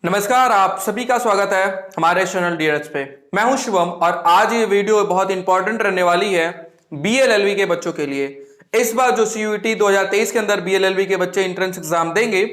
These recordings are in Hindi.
नमस्कार, आप सभी का स्वागत है हमारे चैनल डीएरएच पे। मैं हूं शुभम और आज ये वीडियो बहुत इंपॉर्टेंट रहने वाली है बीएलएलबी के बच्चों के लिए। इस बार जो सीयूईटी 2023 के अंदर बीएलएलबी के बच्चे एंट्रेंस एग्जाम देंगे,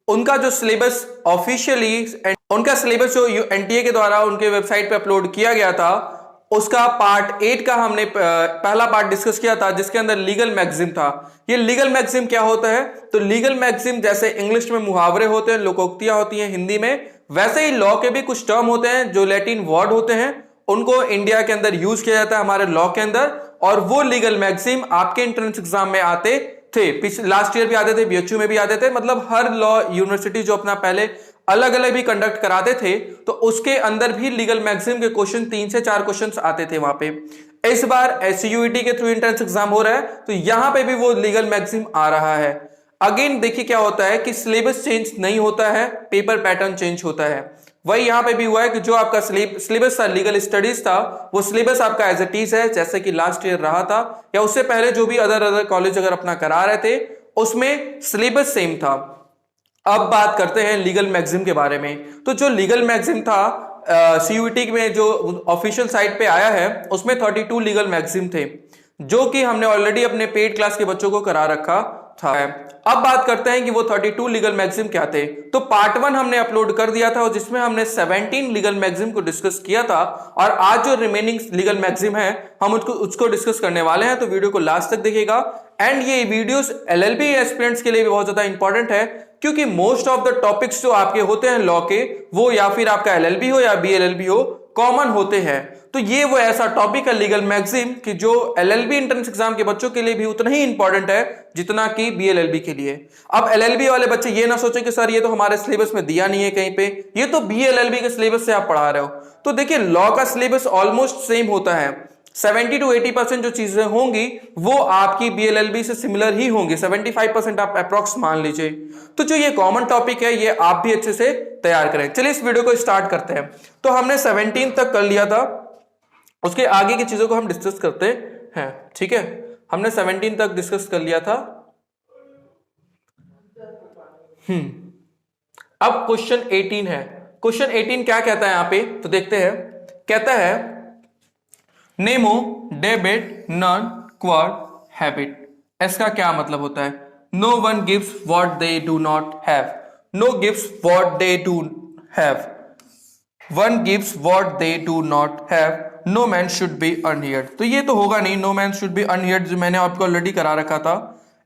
उनका जो सिलेबस ऑफिशियली उनका सिलेबस जो एनटीए के द्वारा उनके वेबसाइट पे अपलोड किया गया था, उसका पार्ट 8 का हमने पहला पार्ट डिस्कस किया था, जिसके अंदर लीगल मैक्सिम था। ये लीगल मैक्सिम क्या होता है? तो लीगल मैक्सिम जैसे इंग्लिश में मुहावरे होते हैं, लोकोक्तियां होती हैं हिंदी में, वैसे ही लॉ के भी कुछ टर्म होते हैं जो लैटिन वर्ड होते हैं, उनको इंडिया के अंदर यूज किया जाता है हमारे लॉ के अंदर। और वो लीगल मैक्सिम आपके एंट्रेंस एग्जाम में आते थे, लास्ट ईयर भी आते थे, बीएचयू में भी आते थे। मतलब हर लॉ यूनिवर्सिटी जो अपना पहले अलग अलग भी कंडक्ट कराते थे, तो उसके अंदर भी लीगल मैक्सिम के क्वेश्चन 3 से 4 क्वेश्चन आते थे वहां पे। इस बार सीयूईटी के थ्रू एंट्रेंस एग्जाम हो रहा है, तो यहां पे भी वो लीगल मैक्सिम आ रहा है। अगेन देखिए क्या होता है कि सिलेबस चेंज नहीं होता है, पेपर पैटर्न चेंज होता है। वही यहां पे भी हुआ है कि जो आपका सिलेबस था, लीगल स्टडीज था, वो सिलेबस आपका एज इट इज है जैसे कि लास्ट ईयर रहा था, या उससे पहले जो भी अदर कॉलेज अगर अपना करा रहे थे उसमें सिलेबस सेम था। अब बात करते हैं लीगल मैक्सिम के बारे में। तो जो लीगल मैक्सिम था सीयूईटी में जो ऑफिशियल साइट पे आया है, उसमें 32 लीगल मैक्सिम थे, जो कि हमने ऑलरेडी अपने पेड क्लास के बच्चों को करा रखा था। अब बात करते हैं कि वो 32 लीगल मैक्सिम क्या थे। तो पार्ट 1 हमने अपलोड कर दिया था, और जिसमें हमने 17 लीगल मैक्सिम को डिस्कस किया था, और आज जो रिमेनिंग लीगल मैक्सिम है हम उसको डिस्कस करने वाले हैं। तो वीडियो को लास्ट तक देखिएगा। एंड ये वीडियोस एलएलबी एस्पिरेंट्स के लिए भी बहुत ज्यादा इंपॉर्टेंट है, क्योंकि मोस्ट ऑफ द टॉपिक्स जो आपके होते हैं लॉ के, वो या फिर आपका एलएलबी हो या बीएलएलबी हो, कॉमन होते हैं। तो ये वो ऐसा टॉपिक है लीगल मैक्सिम कि जो एलएलबी एंट्रेंस एग्जाम के बच्चों के लिए भी उतना ही इंपॉर्टेंट है जितना कि बीएलएलबी के लिए। अब एलएलबी वाले बच्चे ये ना सोचें कि सर ये तो हमारे सिलेबस में दिया नहीं है कहीं पे, ये तो बीएलएलबी के सिलेबस से आप पढ़ा रहे हो। तो देखिए लॉ का सिलेबस ऑलमोस्ट सेम होता है। 70 to 80% जो चीजें होंगी वो आपकी बीएलएलबी से सिमिलर ही होंगी, 75% आप अप्रॉक्स मान लीजिए। तो जो ये कॉमन टॉपिक है ये आप भी अच्छे से तैयार करें। चलिए इस वीडियो को स्टार्ट करते हैं। तो हमने 17 तक कर लिया था, उसके आगे की चीजों को हम डिस्कस करते हैं। ठीक है, हमने 17 तक डिस्कस कर लिया था। अब क्वेश्चन 18 है। क्वेश्चन 18 क्या कहता है यहां पे, तो देखते हैं। कहता है नेमो डेबिट नॉन क्वाड हैबिट। इसका क्या मतलब होता है? No one gives what they do not have, no gives what they do have, one gives what they do not have, no man should be unheard. तो ये तो होगा नहीं, no man should be unheard जो मैंने आपको ऑलरेडी करा रखा था।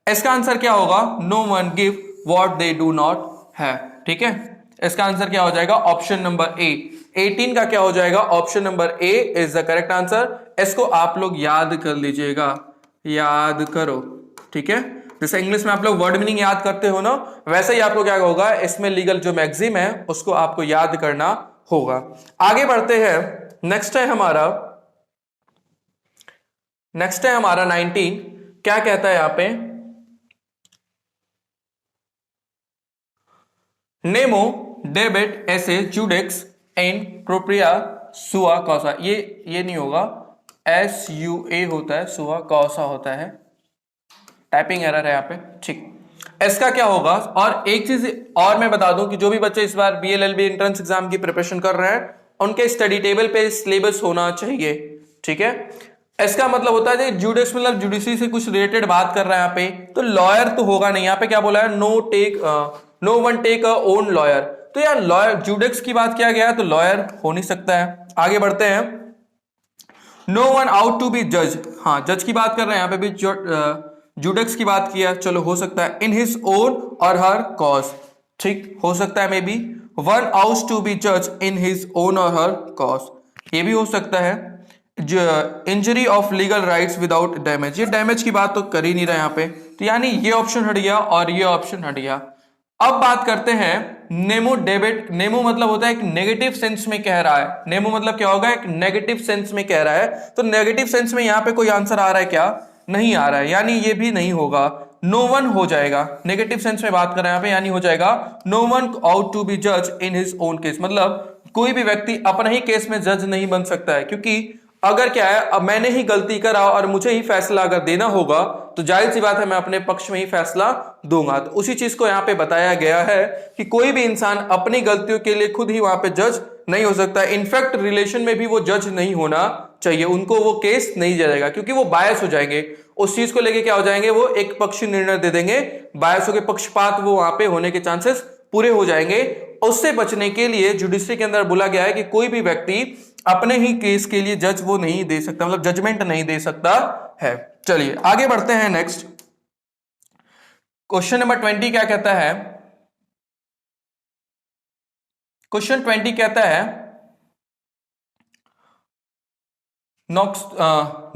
इसका आंसर क्या होगा? No one give what they do not have. ठीक है, इसका आंसर क्या हो जाएगा? Option number A. 18 का क्या हो जाएगा? Option number A is the correct answer. इसको आप लोग याद कर लीजिएगा, याद करो। ठीक है, जैसे इंग्लिश में आप लोग वर्ड मीनिंग याद करते हो ना, वैसे ही आपको क्या होगा, इसमें लीगल जो मैक्सिम है उसको आपको याद करना होगा। आगे बढ़ते हैं। नेक्स्ट है हमारा 19। क्या कहता है यहां पे? नेमो डेबिट एसे जुडेक्स इन प्रोप्रिया सुआ कौसा। ये नहीं होगा, SUA होता है, सुआ कौसा होता है, टाइपिंग एरर है यहाँ पे। ठीक, इसका क्या होगा? और एक चीज और मैं बता दूं कि जो भी बच्चे इस बार बीएलएलबी एंट्रेंस एग्जाम की प्रिपरेशन कर रहे हैं, उनके स्टडी टेबल पे सिलेबस होना चाहिए। ठीक है, इसका मतलब होता है जुडिस मतलब जुडिशरी से कुछ रिलेटेड बात कर रहा है यहाँ पे, तो लॉयर तो होगा नहीं। यहाँ पे क्या बोला है? No one take a own lawyer. तो यार लॉयर जुडिक्स की बात किया गया है, तो लॉयर हो नहीं सकता है। आगे बढ़ते हैं। No one out to be जज। हाँ, जज की बात कर रहे हैं यहाँ पे भी, जुडिक्स की बात किया, चलो हो सकता है इन हिज ओन और हर कॉज। ठीक, हो सकता है may be one out to be जज इन हिज ओन और हर कॉज, ये भी हो सकता है। Injury of legal rights without damage, ये डैमेज की बात तो कर ही नहीं रहा यहाँ पे, तो यानी ये ऑप्शन हट गया और ये ऑप्शन हट गया। अब बात करते हैं नेमो डेबिट। नेमो मतलब होता है एक नेगेटिव सेंस में कह रहा है। नेमो मतलब क्या होगा? एक नेगेटिव सेंस में कह रहा है। तो नेगेटिव सेंस में यहाँ पे कोई आंसर आ रहा है क्या? नहीं आ रहा है, यानी ये भी नहीं होगा। नो वन हो जाएगा, नेगेटिव सेंस में बात कर रहे हैं यहाँ पे, यानी हो जाएगा no one out to be जज इन हिज ओन केस। मतलब कोई भी व्यक्ति अपना ही केस में जज नहीं बन सकता है, क्योंकि अगर क्या है, अब मैंने ही गलती करा और मुझे ही फैसला अगर देना होगा तो जाहिर सी बात है मैं अपने पक्ष में ही फैसला दूंगा। तो उसी चीज को यहाँ पे बताया गया है कि कोई भी इंसान अपनी गलतियों के लिए खुद ही वहां पे जज नहीं हो सकता। इनफैक्ट रिलेशन में भी वो जज नहीं होना चाहिए, उनको वो केस नहीं जाएगा क्योंकि वो बायस हो जाएंगे उस चीज को लेके, क्या हो जाएंगे, वो एक पक्षी निर्णय दे देंगे, बायस होकर पक्षपात वो वहां पे होने के चांसेस पूरे हो जाएंगे। उससे बचने के लिए जुडिशरी के अंदर बोला गया है कि कोई भी व्यक्ति अपने ही केस के लिए जज वो नहीं दे सकता, मतलब जजमेंट नहीं दे सकता है। चलिए आगे बढ़ते हैं। नेक्स्ट क्वेश्चन नंबर 20 क्या कहता है? क्वेश्चन 20 कहता है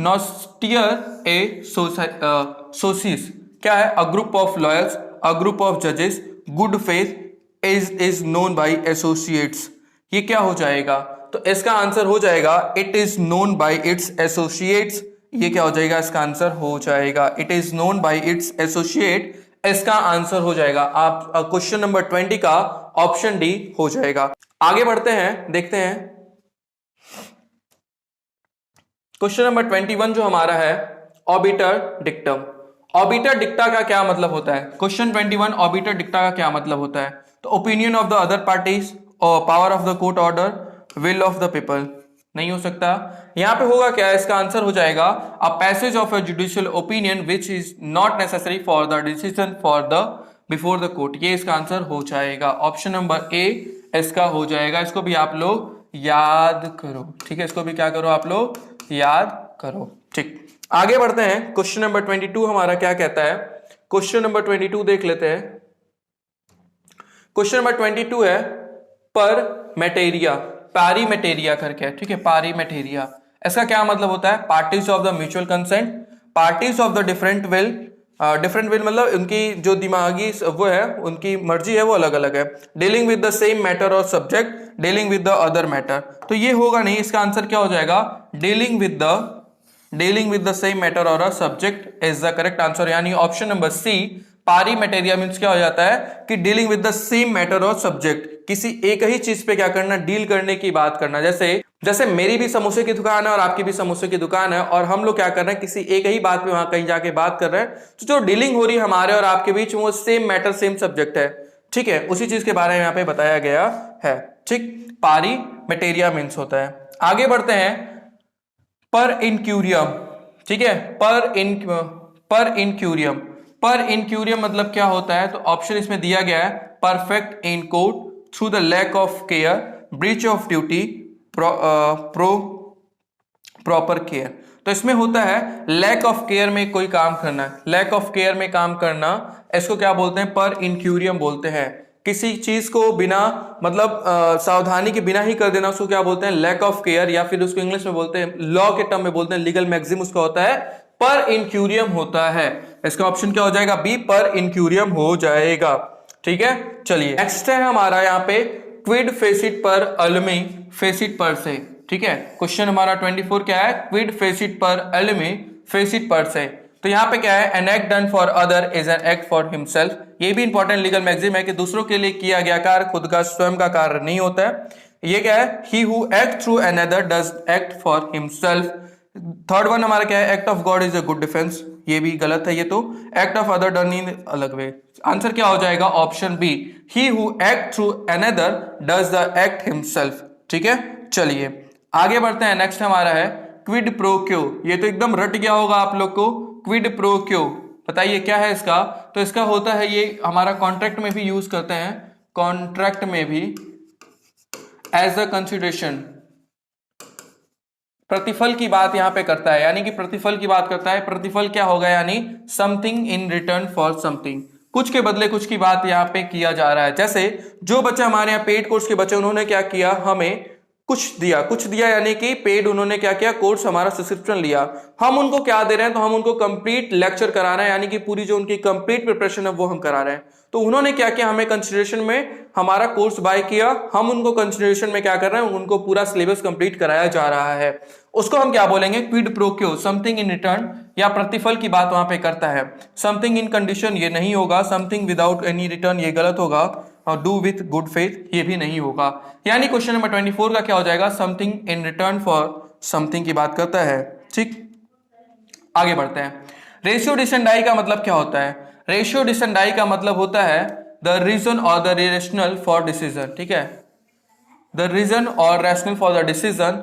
नॉस्टियर ए सोसिस क्या है? A group of lawyers, a group of जजेस, good faith is known by associates. ये क्या हो जाएगा? तो इसका आंसर हो जाएगा it is known by its associates. ये क्या हो जाएगा? इसका आंसर हो जाएगा it is known by its associate. इसका आंसर हो जाएगा आप क्वेश्चन नंबर 20 का ऑप्शन डी हो जाएगा। आगे बढ़ते हैं, देखते हैं क्वेश्चन नंबर 21 जो हमारा है ऑबिटर डिक्टम। ऑबिटर डिक्टा का क्या मतलब होता है? क्वेश्चन 21 ऑबिटर डिक्टा का क्या मतलब होता है? तो opinion of the other parties और power of the court order, will of the people. नहीं हो सकता। यहां पे होगा क्या? इसका आंसर हो जाएगा a passage of a judicial opinion which is not necessary for the decision for the before the court. ये इसका आंसर हो जाएगा ऑप्शन नंबर ए इसका हो जाएगा। इसको भी आप लोग याद करो, ठीक है? इसको भी क्या करो आप लोग? याद करो, ठीक। आगे बढ़ते हैं। क्वेश्चन नंबर 22 हमारा क्या कहता है? क्वेश्चन नंबर 22 देख लेते हैं। क्वेश्चन नंबर 22 है पर मेटेरिया, पारी मेटेरिया करके, ठीक है? पारी मेटेरिया, इसका क्या मतलब होता है? Parties of the mutual consent, parties of the different will. Different will मतलब उनकी जो दिमागी वो है, उनकी मर्जी है, वो अलग अलग है। Dealing with the same matter और subject, dealing with the other matter. तो ये होगा नहीं, इसका आंसर क्या हो जाएगा? Dealing with the same matter और a subject is the correct answer, यानी ऑप्शन नंबर सी पारी मेटेरिया मींस क्या हो जाता है कि dealing with the same matter और सब्जेक्ट, किसी एक ही चीज पे क्या करना? डील करने की बात करना। जैसे मेरी भी समोसे की दुकान है और आपकी भी समोसे की दुकान है और हम लोग क्या कर रहे हैं? किसी एक ही बात पे वहां कहीं जाके बात कर रहे हैं, तो जो डीलिंग हो रही है हमारे और आपके बीच वो सेम मैटर सेम सब्जेक्ट है, ठीक है? उसी चीज के बारे में यहाँ पे बताया गया है, ठीक। पारी मेटेरिया मीन्स होता है। आगे बढ़ते हैं। पर इंक्यूरियम, ठीक है? पर इंक्यूरियम मतलब क्या होता है? तो ऑप्शन इसमें दिया गया है perfect in court, through the lack of care, breach of duty, proper care. तो इसमें होता है लैक ऑफ केयर में कोई काम करना, लैक ऑफ केयर में काम करना, इसको क्या बोलते हैं? पर इंक्यूरियम बोलते हैं। किसी चीज को बिना मतलब सावधानी के बिना ही कर देना, उसको क्या बोलते हैं? लैक ऑफ केयर, या फिर उसको इंग्लिश में बोलते हैं, लॉ के टर्म में बोलते हैं, लीगल मैक्सिम उसका होता है पर इंक्यूरियम होता है। इसका ऑप्शन क्या हो जाएगा? बी पर इंक्यूरियम हो जाएगा, ठीक है? चलिए नेक्स्ट है हमारा यहाँ पे क्विड फेसिट पर अलमी फेसिट पर से, ठीक है? क्वेश्चन हमारा 24 क्या है? क्विड फेसिट पर अलमी फेसिट पर से। तो यहाँ पे क्या है? An act done for other is an act for himself. ये भी इंपॉर्टेंट लीगल मैक्सिम है कि दूसरों के लिए किया गया कार्य खुद का स्वयं का कार्य नहीं होता है। ये क्या है? He who act through another does act for himself. Third one हमारा क्या है? Act of God is a good defence. ये भी गलत है, ये तो act of other done in अलग वे। आंसर क्या हो जाएगा? Option B he who act through another does the act himself, ठीक है? चलिए आगे बढ़ते हैं। नेक्स्ट हमारा है क्विड प्रो क्यो। ये तो एकदम रट गया होगा आप लोग को। क्विड प्रो क्यो बताइए क्या है इसका? तो इसका होता है, ये हमारा कॉन्ट्रैक्ट में भी यूज करते हैं, कॉन्ट्रैक्ट में भी एज अ कंसिडरेशन, प्रतिफल की बात यहां पे करता है, यानी कि प्रतिफल की बात करता है। प्रतिफल क्या होगा? यानी something in return for something, कुछ के बदले कुछ की बात यहाँ पे किया जा रहा है। जैसे जो बच्चे हमारे यहाँ पेड कोर्स के बच्चे, उन्होंने क्या किया? हमें कुछ दिया यानी कि पेड उन्होंने क्या किया? कोर्स हमारा सब्सक्रिप्शन लिया। हम उनको क्या दे रहे हैं? तो हम उनको कंप्लीट लेक्चर करा रहे हैं, यानी कि पूरी जो उनकी कंप्लीट प्रिपरेशन है वो हम करा रहे हैं। तो उन्होंने क्या किया? हमें कंसिडरेशन में हमारा कोर्स बाय किया, हम उनको कंसिडरेशन में क्या कर रहे हैं? उनको पूरा सिलेबस कंप्लीट कराया जा रहा है। उसको हम क्या बोलेंगे? क्विड प्रो क्यो, समथिंग इन रिटर्न या प्रतिफल की बात वहां पे करता है। समथिंग इन कंडीशन ये नहीं होगा, समथिंग विदाउट एनी रिटर्न ये गलत होगा, और डू विथ गुड फेथ ये भी नहीं होगा। यानी क्वेश्चन नंबर 24 का क्या हो जाएगा? Something in return for something की बात करता है। ठीक, आगे बढ़ते हैं। रेशियो डिसेंडाई का मतलब क्या होता है? रेशियो डिसेंडाई का मतलब होता है द रीजन और द रेशनल फॉर डिसीजन। ठीक है, द रीजन और rational for the decision,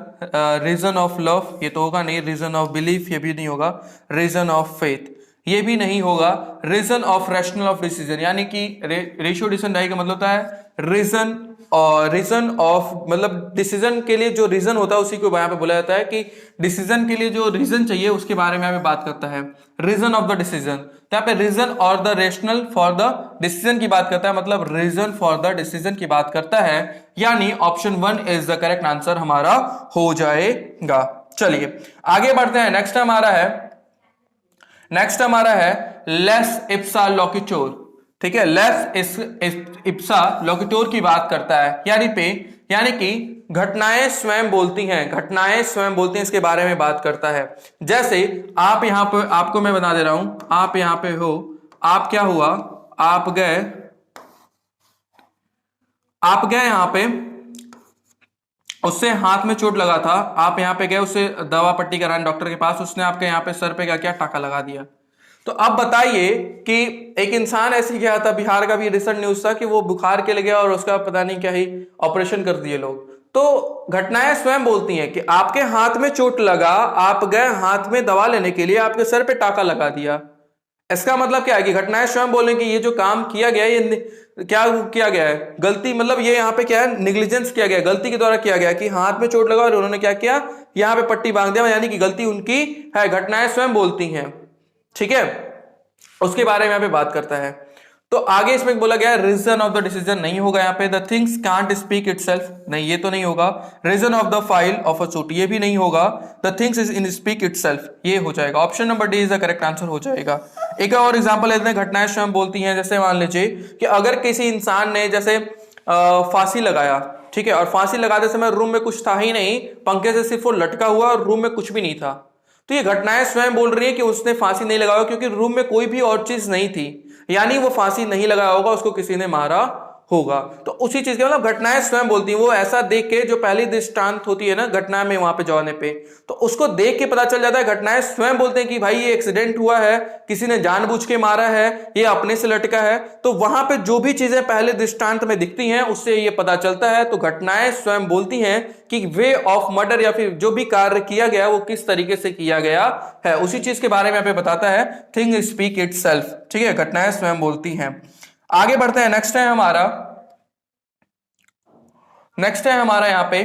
reason of love ये तो होगा नहीं, रीजन ऑफ बिलीफ ये भी नहीं होगा, रीजन ऑफ फेथ ये भी नहीं होगा, reason of rational of decision, यानी कि रेशियो डिसेंडाई का मतलब होता है रीजन और रीजन ऑफ, मतलब डिसीजन के लिए जो रीजन होता है उसी को यहाँ पे बोला जाता है कि डिसीजन के लिए जो रीजन चाहिए उसके बारे में हमें बात करता है, रीजन ऑफ द डिसीजन। तो यहाँ पे रीजन और the rational for the decision की बात करता है, मतलब रीजन फॉर द डिसीजन की बात करता है, यानी option 1 is the correct answer हमारा हो जाएगा। चलिए आगे बढ़ते हैं। नेक्स्ट हमारा है लेस इप्सा लोकिटोर। ठीक है, लेस इप्सा लोकिटोर की बात करता है, यानी कि घटनाएं स्वयं बोलती हैं, इसके बारे में बात करता है। जैसे आप यहां पे, आपको मैं बता दे रहा हूं, आप यहां पे हो, आप क्या हुआ, आप गए यहां पे, उससे हाथ में चोट लगा था, आप यहां पे गए उससे दवा पट्टी कराने डॉक्टर के पास, उसने आपके यहां पे सर पे क्या टाका लगा दिया। तो अब बताइए कि एक इंसान ऐसे गया था, बिहार का भी रिसेंट न्यूज था कि वो बुखार के लिए गया और उसका पता नहीं क्या ही ऑपरेशन कर दिए लोग। तो घटनाएं स्वयं बोलती हैं कि आपके हाथ में चोट लगा, आप गए हाथ में दवा लेने के लिए, आपके सर पे टाका लगा दिया। इसका मतलब क्या है कि घटनाएं स्वयं बोलें कि ये जो काम किया गया, ये क्या किया गया है, गलती, मतलब ये यहाँ पे क्या है, निग्लिजेंस किया गया, गलती के द्वारा किया गया कि हाथ में चोट लगा और उन्होंने क्या किया, यहाँ पे पट्टी बांध दिया, यानी कि गलती उनकी है। घटनाएं स्वयं बोलती हैं, ठीक है, उसके बारे में यहाँ पे बात करता है। तो आगे इसमें बोला गया रीजन ऑफ द डिसीजन नहीं होगा यहाँ पे, the things can't speak itself नहीं, ये तो नहीं होगा, reason of the file of a suit ये भी नहीं होगा, the things is in speak itself ये हो जाएगा। Option number D is the correct answer हो जाएगा। एक और एग्जांपल लेते हैं, घटनाएं स्वयं बोलती हैं। जैसे मान लीजिए कि अगर किसी इंसान ने जैसे फांसी लगाया, ठीक है, और फांसी लगाते समय रूम में कुछ था ही नहीं, पंखे से सिर्फ वो लटका हुआ और रूम में कुछ भी नहीं था, तो ये घटनाएं स्वयं बोल रही है कि उसने फांसी नहीं लगाया क्योंकि रूम में कोई भी और चीज नहीं थी, यानी वो फांसी नहीं लगाया होगा, उसको किसी ने मारा होगा। तो उसी चीज के मतलब घटनाएं स्वयं बोलती हैं। वो ऐसा देख के, जो पहली दृष्टांत होती है ना घटना में वहां पे जाने पे, तो उसको देख के पता चल जाता है, घटनाएं स्वयं बोलते हैं कि भाई ये एक्सीडेंट हुआ है, किसी ने जानबूझ के मारा है, ये अपने से लटका है। तो वहां पे जो भी चीजें पहले दृष्टांत में दिखती हैं उससे ये पता चलता है। तो घटनाएं स्वयं बोलती हैं कि वे ऑफ मर्डर या फिर जो भी कार्य किया गया वो किस तरीके से किया गया है, उसी चीज के बारे में यहाँ पे बताता है। थिंग स्पीक इटसेल्फ, ठीक है, घटनाएं स्वयं बोलती हैं। आगे बढ़ते हैं। नेक्स्ट है हमारा यहाँ पे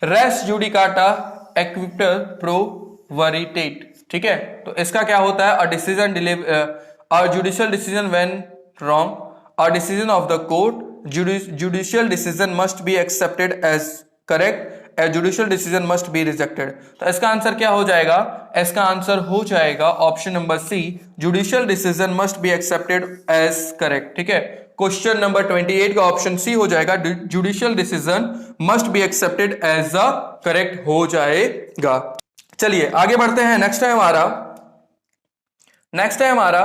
res judicata accipitur pro veritate, ठीक है। तो इसका क्या होता है, a judicial decision when wrong, a decision of the court, judicial decision must be accepted as correct, a judicial decision must be rejected. तो इसका आंसर क्या हो जाएगा, इसका आंसर हो जाएगा option number C, judicial decision must be accepted as correct, ठीक है। क्वेश्चन नंबर 28 का ऑप्शन सी हो जाएगा, judicial decision must be accepted as the correct हो जाएगा। चलिए आगे बढ़ते हैं। नेक्स्ट है हमारा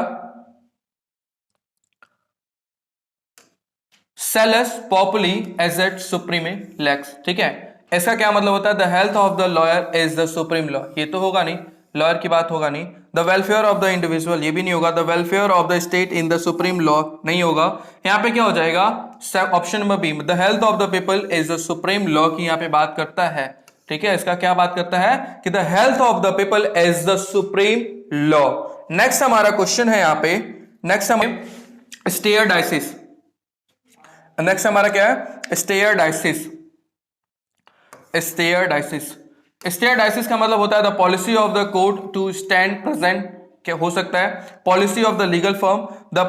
सेलस पॉपुली एजेट सुप्रीमे लेक्स, ठीक है। इसका क्या मतलब होता है, the health of the lawyer is the supreme law, ये तो होगा नहीं, लॉयर की बात होगा नहीं। The welfare of the individual ये भी नहीं होगा, the welfare of the state in the supreme law नहीं होगा। यहाँ पे क्या हो जाएगा, option number B, the health of the people is the supreme law की यहाँ पे बात करता है, ठीक है। इसका क्या बात करता है कि the health of the people is the supreme law. Next हमारा क्वेश्चन है यहाँ पे, नेक्स्ट हमें स्टेयरडाइसिस, नेक्स्ट हमारा क्या है, स्टेयरडाइसिस। स्टेयरडाइसिस का मतलब होता है the policy of the court to stand present, क्या हो सकता है, policy of the legal firm, the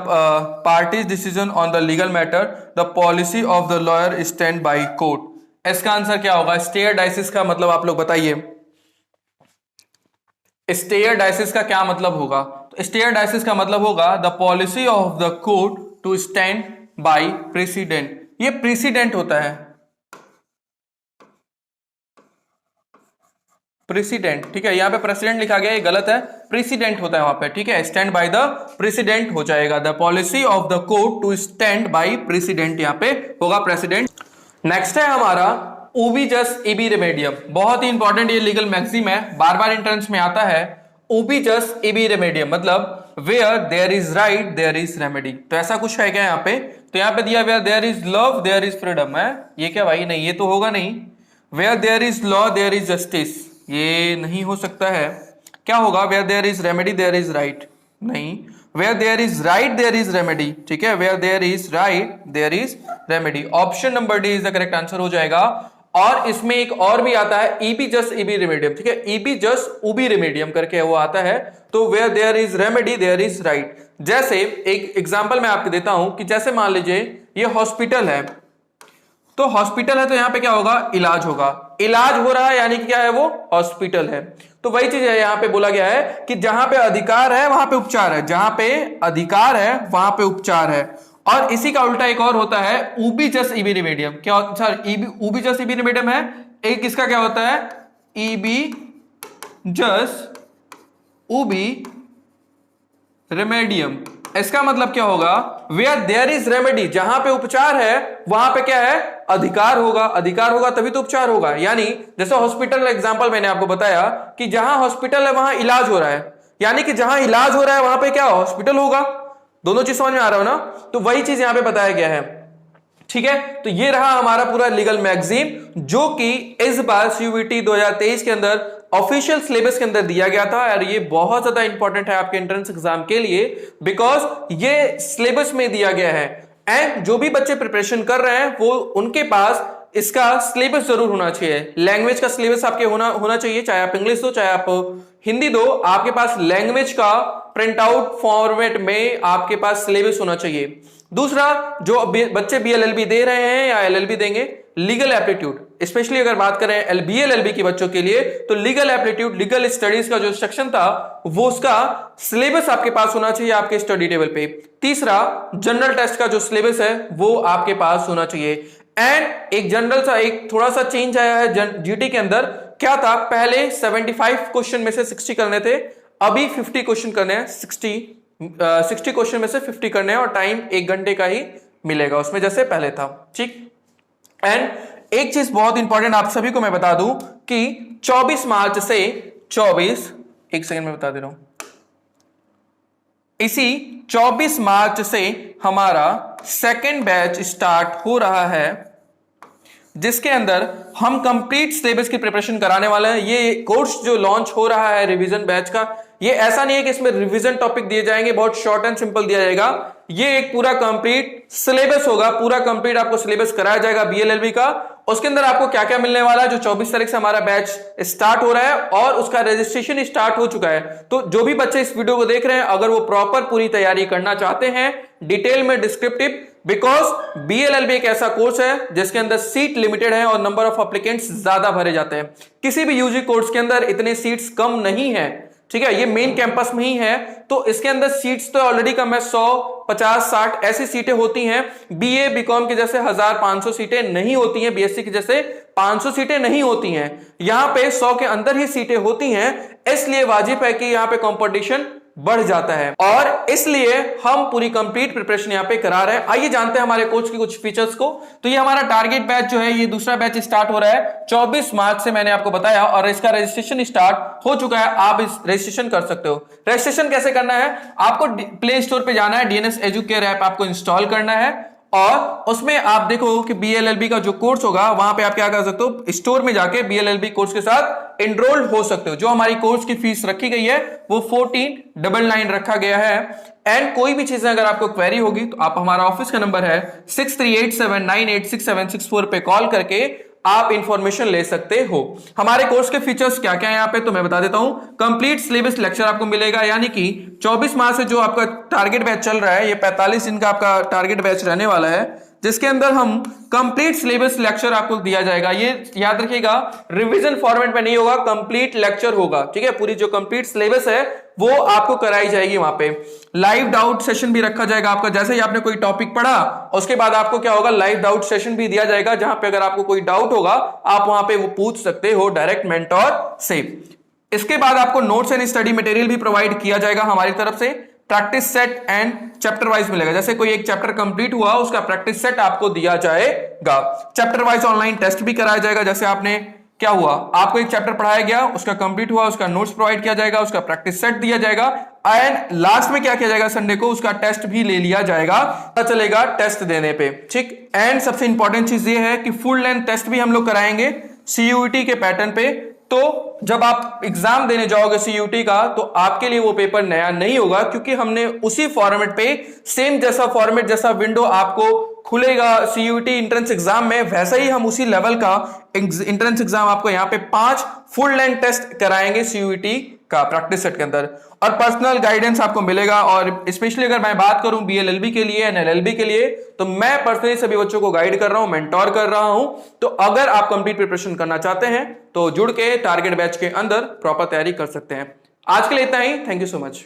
parties decision on the legal matter, the policy of the lawyer stand by court. इसका आंसर क्या होगा, स्टेयरडाइसिस का मतलब आप लोग बताइए, स्टेयरडाइसिस का क्या मतलब होगा। तो स्टेयरडाइसिस का मतलब होगा the policy of the court to stand by precedent, ये प्रेसिडेंट होता है, प्रेसिडेंट, ठीक है। यहां पे प्रेसिडेंट लिखा गया, ये गलत है, प्रेसिडेंट होता है वहां पे, ठीक है। स्टैंड बाय द प्रेसिडेंट हो जाएगा, the policy of the court to stand by precedent यहाँ पे होगा प्रेसिडेंट। नेक्स्ट है हमारा उबी जस इबी रेमेडियम, बहुत ही इंपॉर्टेंट ये लीगल मैक्सिम है, बार बार एंट्रेंस में आता है। उबी जस इबी रेमेडियम मतलब where there is right there is remedy. तो ऐसा कुछ है क्या यहाँ पे? तो यहाँ पे दिया where there is love there is freedom है, ये क्या भाई? नहीं, ये तो होगा नहीं। Where there is law there is justice, ये नहीं हो सकता है। क्या होगा? Where there is remedy there is right, नहीं। Where there is right there is remedy, ठीक है, where there is right there is remedy. Option number D is the correct answer हो जाएगा। और इसमें एक और भी आता है, ईबी जस इबी रेमेडियम, ठीक है, ईबी जस उबी रेमेडियम करके वो आता है। तो where there is remedy there is right. जैसे एक एग्जांपल मैं आपको देता हूं कि जैसे मान लीजिए ये हॉस्पिटल है, तो हॉस्पिटल है तो यहां पे क्या होगा? इलाज होगा। इलाज हो रहा है यानी कि क्या है? वो हॉस्पिटल है। तो वही चीज है, यहां पे बोला गया है कि जहां पे अधिकार है वहां पे उपचार है, जहां पे अधिकार है वहां पे उपचार है। और इसी का उल्टा एक और होता है, उबी जस इबी रेमेडियम। क्या सर उबी जस इबी रेमेडियम है, एक इसका क्या होता है? ईबी जस उबी रेमेडियम। इसका मतलब क्या होगा? वेयर देयर इज रेमेडी, जहां पे उपचार है वहां पे क्या है? अधिकार होगा। अधिकार होगा तभी तो उपचार होगा। यानी जैसे हॉस्पिटल एग्जांपल मैंने आपको बताया कि जहां हॉस्पिटल है वहां इलाज हो रहा है, यानी कि जहां इलाज हो रहा है वहां पे क्या? हॉस्पिटल होगा। दोनों चीज समझ में आ रहा हो ना? तो वही चीज यहां पे बताया गया है, ठीक है। तो ये रहा हमारा पूरा लीगल मैगजीन, जो कि इस बार सीयूईटी 2023 के अंदर ऑफिशियल सिलेबस के अंदर दिया गया था। और ये बहुत ज्यादा इंपॉर्टेंट है आपके एंट्रेंस एग्जाम के लिए, बिकॉज ये सिलेबस में दिया गया है। एंड जो भी बच्चे प्रिपरेशन कर रहे हैं वो उनके पास इसका सिलेबस जरूर होना चाहिए। लैंग्वेज का सिलेबस आपके होना चाहिए, चाहे आप इंग्लिश दो चाहे आप हिंदी दो, आपके पास लैंग्वेज का प्रिंट आउट फॉर्मेट में आपके पास सिलेबस होना चाहिए। दूसरा, जो बच्चे बीएलएलबी दे रहे हैं या एलएलबी देंगे, लीगल एप्टीट्यूड, स्पेशली अगर बात करें बीएलएलबी के बच्चों के लिए, तो लीगल एप्टीट्यूड, लीगल स्टडीज का जो सेक्शन था वो उसका सिलेबस आपके पास होना चाहिए आपके स्टडी टेबल पे। तीसरा, जनरल टेस्ट का जो सिलेबस है वो आपके पास होना चाहिए। एंड एक जनरल सा एक थोड़ा सा चेंज आया है जीटी के अंदर। क्या था? पहले 75 क्वेश्चन में से 60 करने थे, अभी 50 क्वेश्चन करने हैं। 60 क्वेश्चन में से 50 करने हैं और टाइम 1 घंटे का ही मिलेगा उसमें, जैसे पहले था, ठीक। एंड एक चीज बहुत इंपॉर्टेंट आप सभी को मैं बता दूं कि 24 मार्च से 1 सेकंड में बता दे रहा हूं, इसी 24 मार्च से हमारा सेकेंड बैच स्टार्ट हो रहा है, जिसके अंदर हम कंप्लीट सिलेबस की प्रिपरेशन कराने वाले हैं। ये कोर्स जो लॉन्च हो रहा है रिवीजन बैच का, ये ऐसा नहीं है कि इसमें रिवीजन टॉपिक दिए जाएंगे, बहुत शॉर्ट एंड सिंपल दिया जाएगा। ये एक पूरा कंप्लीट सिलेबस होगा, पूरा कंप्लीट आपको सिलेबस कराया जाएगा बीएलएलबी का। उसके अंदर आपको क्या क्या मिलने वाला है, जो 24 तारीख से हमारा बैच स्टार्ट हो रहा है और उसका रजिस्ट्रेशन स्टार्ट हो चुका है। तो जो भी बच्चे इस वीडियो को देख रहे हैं, अगर वो प्रॉपर पूरी तैयारी करना चाहते हैं, डिटेल में डिस्क्रिप्टिव, बिकॉज बीएलएलबी एक ऐसा कोर्स है जिसके अंदर सीट लिमिटेड है और नंबर ऑफ एप्लीकेंट्स ज्यादा भरे जाते हैं। किसी भी यूजी कोर्स के अंदर इतने सीट्स कम नहीं है, ठीक है, ये मेन कैंपस में ही है, तो इसके अंदर सीट्स तो ऑलरेडी कम है, 100, 50, 60 ऐसी सीटें होती हैं। बीए बीकॉम के जैसे 1500 सीटें नहीं होती हैं, बीएससी के जैसे 500 सीटें नहीं होती हैं। यहां पे 100 के अंदर ही सीटें होती हैं, इसलिए वाजिब है कि यहां पे कंपटीशन बढ़ जाता है और इसलिए हम पूरी कंप्लीट प्रिपरेशन यहां पे करा रहे हैं। आइए जानते हैं हमारे कोर्स की कुछ फीचर्स को। तो ये हमारा टारगेट बैच जो है, ये दूसरा बैच स्टार्ट हो रहा है 24 मार्च से, मैंने आपको बताया, और इसका रजिस्ट्रेशन स्टार्ट हो चुका है। आप इस रजिस्ट्रेशन कर सकते हो। रजिस्ट्रेशन कैसे करना है? आपको प्ले स्टोर पे जाना है, डीएनएस एजुकेयर ऐप आपको इंस्टॉल करना है और उसमें आप देखो कि बीएलएलबी का जो कोर्स होगा वहां पे आप क्या कर सकते हो, स्टोर में जाके बीएलएलबी कोर्स के साथ एनरोल्ड हो सकते हो। जो हमारी कोर्स की फीस रखी गई है वो 1499 रखा गया है। एंड कोई भी चीजें अगर आपको क्वेरी होगी तो आप, हमारा ऑफिस का नंबर है 6387986764 पे कॉल करके आप इंफॉर्मेशन ले सकते हो। हमारे कोर्स के फीचर्स क्या क्या है यहाँ पे तो मैं बता देता हूं। कंप्लीट सिलेबस लेक्चर आपको मिलेगा, यानी कि 24 मार्च से जो आपका टारगेट बैच चल रहा है, ये 45 दिन का आपका टारगेट बैच रहने वाला है, जिसके अंदर हम कंप्लीट सिलेबस लेक्चर आपको दिया जाएगा। ये याद रखिएगा, रिवीजन फॉर्मेट में नहीं होगा, कंप्लीट लेक्चर होगा, ठीक है। पूरी जो कंप्लीट सिलेबस है वो आपको कराई जाएगी। वहां पे लाइव डाउट सेशन भी रखा जाएगा आपका। जैसे ही आपने कोई टॉपिक पढ़ा उसके बाद आपको क्या होगा, लाइव डाउट सेशन भी दिया जाएगा, जहां पे अगर आपको कोई डाउट होगा आप वहां पे वो पूछ सकते हो डायरेक्ट मेंटोर से। इसके बाद आपको नोट्स एंड स्टडी मटेरियल भी प्रोवाइड किया जाएगा हमारी तरफ से। Practice set and chapter wise मिलेगा। जैसे कोई एक चैप्टर कंप्लीट हुआ, उसका प्रैक्टिस सेट आपको दिया जाएगा। चैप्टर वाइज ऑनलाइन टेस्ट भी कराया जाएगा। जैसे आपने क्या हुआ, आपको एक चैप्टर पढ़ाया गया, उसका कंप्लीट हुआ, उसका नोट्स प्रोवाइड किया जाएगा, उसका प्रैक्टिस सेट दिया जाएगा एंड लास्ट में क्या किया जाएगा, संडे को उसका टेस्ट भी ले लिया जाएगा, पता चलेगा टेस्ट देने पे। ठीक, एंड सबसे इंपॉर्टेंट चीज ये है कि फुल लेंथ टेस्ट भी हम लोग कराएंगे सीयूईटी के पैटर्न पे। तो जब आप एग्जाम देने जाओगे सीयूटी का, तो आपके लिए वो पेपर नया नहीं होगा, क्योंकि हमने उसी फॉर्मेट पे सेम जैसा फॉर्मेट, जैसा विंडो आपको खुलेगा सीयूटी एंट्रेंस एग्जाम में, वैसा ही हम उसी लेवल का एंट्रेंस एग्जाम आपको यहाँ पे 5 फुल लेंथ टेस्ट कराएंगे सीयूटी का प्रैक्टिस सेट के अंदर, और पर्सनल गाइडेंस आपको मिलेगा। और स्पेशली अगर मैं बात करूं बीएलएलबी के लिए एंड एलएलबी के लिए, तो मैं पर्सनली सभी बच्चों को गाइड कर रहा हूं, मेंटोर कर रहा हूं। तो अगर आप कंप्लीट प्रिपरेशन करना चाहते हैं तो जुड़ के टारगेट बैच के अंदर प्रॉपर तैयारी कर सकते हैं। आज के लिए इतना ही। Thank you so much.